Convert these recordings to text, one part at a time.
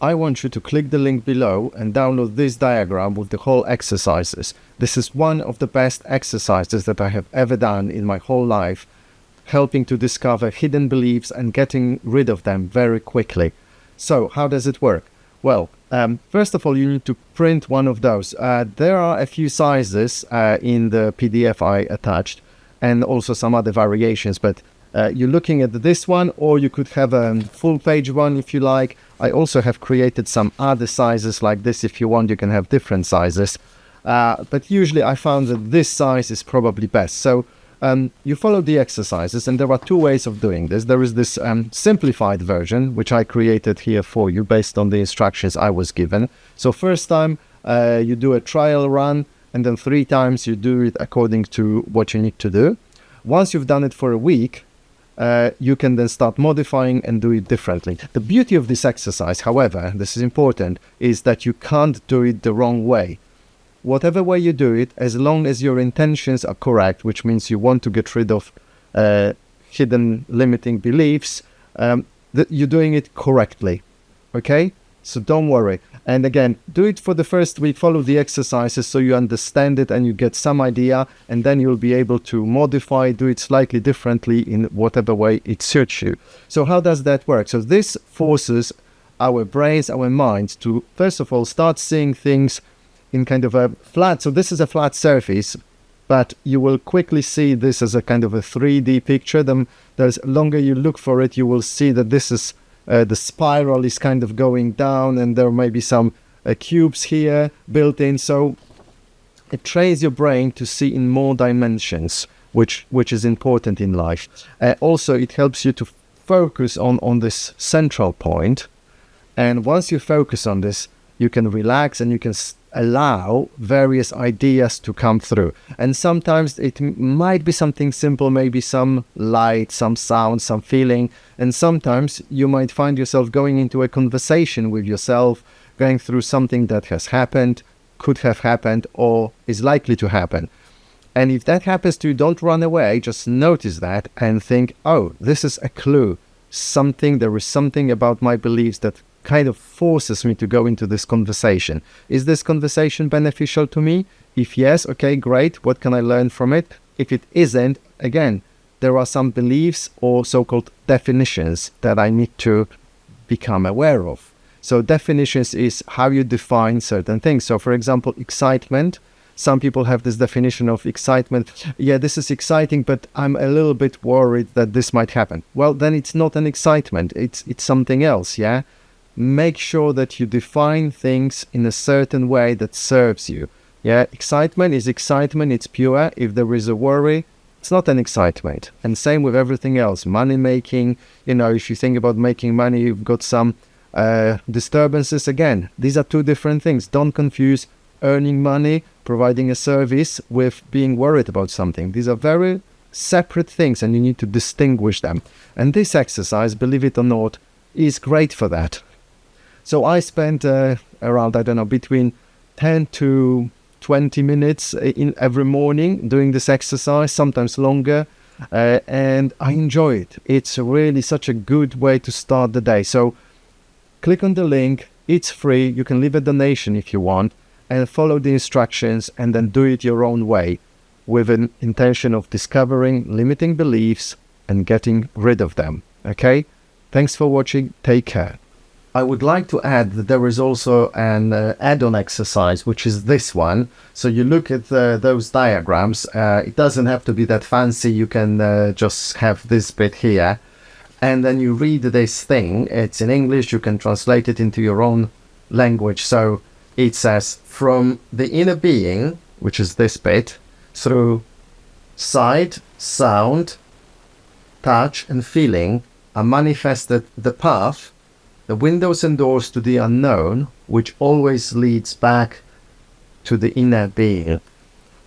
I want you to click the link below and download this diagram with the whole exercises. This is one of the best exercises that I have ever done in my whole life, helping to discover hidden beliefs and getting rid of them very quickly. So how does it work? Well, first of all, you need to print one of those. There are a few sizes in the PDF I attached, and also some other variations, but you're looking at this one, or you could have a full page one if you like. I also have created some other sizes like this. If you want, you can have different sizes. But usually I found that this size is probably best. So you follow the exercises, and there are two ways of doing this. There is this simplified version, which I created here for you based on the instructions I was given. So first time you do a trial run, and then 3 times you do it according to what you need to do. Once you've done it for a week, you can then start modifying and do it differently. The beauty of this exercise, however, this is important, is that you can't do it the wrong way. Whatever way you do it, as long as your intentions are correct, which means you want to get rid of hidden limiting beliefs, that you're doing it correctly. Okay? So don't worry. And again, do it for the first week, follow the exercises so you understand it and you get some idea, and then you'll be able to modify, do it slightly differently in whatever way it suits you. So how does that work? So this forces our brains, our minds to, first of all, start seeing things in kind of a flat, so this is a flat surface, but you will quickly see this as a kind of a 3D picture. Then the longer you look for it, you will see that this is the spiral is kind of going down, and there may be some cubes here built in. So it trains your brain to see in more dimensions, which is important in life. Also, it helps you to focus on this central point. And once you focus on this, you can relax and you can allow various ideas to come through. And sometimes it might be something simple, maybe some light, some sound, some feeling. And sometimes you might find yourself going into a conversation with yourself, going through something that has happened, could have happened, or is likely to happen. And if that happens to you, don't run away, just notice that and think, oh, this is a clue. There is something about my beliefs that kind of forces me to go into this conversation. Is this conversation beneficial to me? If yes, okay, great. What can I learn from it? If it isn't, again, there are some beliefs or so-called definitions that I need to become aware of. So definitions is how you define certain things. So for example, excitement. Some people have this definition of excitement. Yeah, this is exciting, but I'm a little bit worried that this might happen. Well, then it's not an excitement. It's something else, yeah? Make sure that you define things in a certain way that serves you. Yeah, excitement is excitement, it's pure. If there is a worry, it's not an excitement. And same with everything else. Money making, if you think about making money, you've got some disturbances. Again, these are two different things. Don't confuse earning money, providing a service, with being worried about something. These are very separate things, and you need to distinguish them. And this exercise, believe it or not, is great for that. So I spent around, between 10 to 20 minutes in every morning doing this exercise, sometimes longer, and I enjoy it. It's really such a good way to start the day. So click on the link, it's free, you can leave a donation if you want, and follow the instructions and then do it your own way with an intention of discovering limiting beliefs and getting rid of them. Okay? Thanks for watching, take care. I would like to add that there is also an add-on exercise, which is this one. So you look at those diagrams. It doesn't have to be that fancy. You can just have this bit here. And then you read this thing. It's in English. You can translate it into your own language. So it says, from the inner being, which is this bit, through sight, sound, touch, and feeling are manifested the path, the windows and doors to the unknown, which always leads back to the inner being.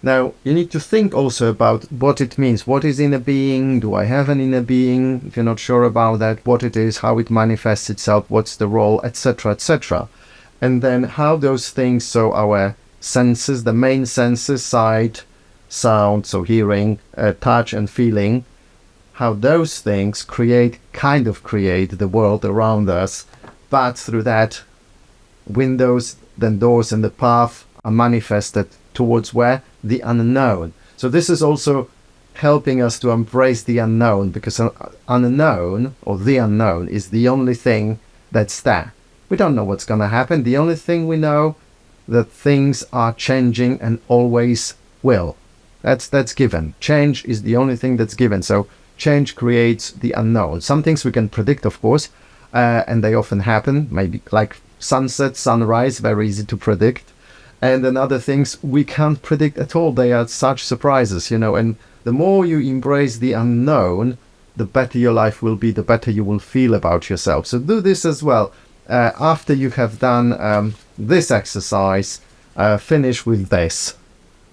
Now, you need to think also about what it means. What is inner being? Do I have an inner being? If you're not sure about that, what it is, how it manifests itself, what's the role, etc., etc. And then how those things, so our senses, the main senses, sight, sound, so hearing, touch and feeling, how those things create the world around us, but through that windows, then doors, and the path are manifested towards where? The unknown. So this is also helping us to embrace the unknown, because unknown, or the unknown, is the only thing that's there. We don't know what's going to happen. The only thing we know, that things are changing and always will. That's given. Change is the only thing that's given. So change creates the unknown. Some things we can predict, of course, and they often happen, maybe like sunset, sunrise, very easy to predict. And then other things we can't predict at all. They are such surprises, and the more you embrace the unknown, the better your life will be, the better you will feel about yourself. So do this as well. After you have done this exercise, finish with this.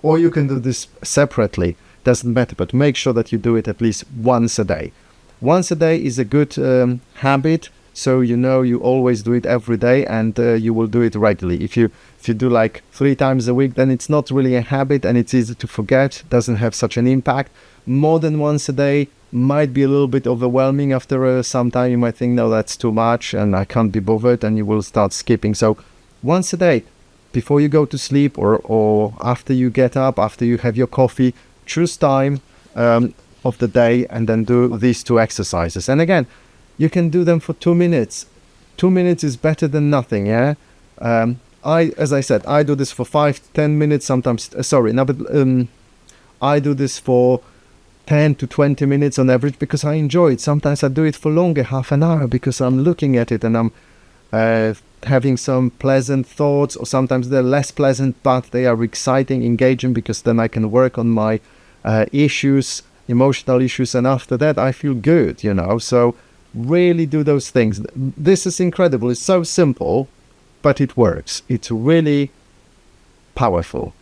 Or you can do this separately, doesn't matter, but make sure that you do it at least once a day. Once a day is a good habit, so you always do it every day, and you will do it regularly. If you do like 3 times a week, then it's not really a habit and it's easy to forget, doesn't have such an impact. More than once a day might be a little bit overwhelming. After some time you might think, no, that's too much and I can't be bothered, and you will start skipping. So once a day, before you go to sleep, or after you get up, after you have your coffee, choose time of the day and then do these 2 exercises. And again, you can do them for 2 minutes. 2 minutes is better than nothing, yeah? As I said, I do this for 5-10 minutes sometimes. I do this for 10 to 20 minutes on average, because I enjoy it. Sometimes I do it for longer, half an hour, because I'm looking at it and I'm having some pleasant thoughts, or sometimes they're less pleasant, but they are exciting, engaging, because then I can work on my emotional issues, and after that I feel good, So really do those things. This is incredible. It's so simple, but it works. It's really powerful.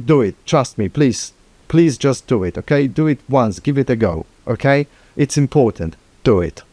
Do it. Trust me, please. Please just do it, okay? Do it once. Give it a go, okay? It's important. Do it.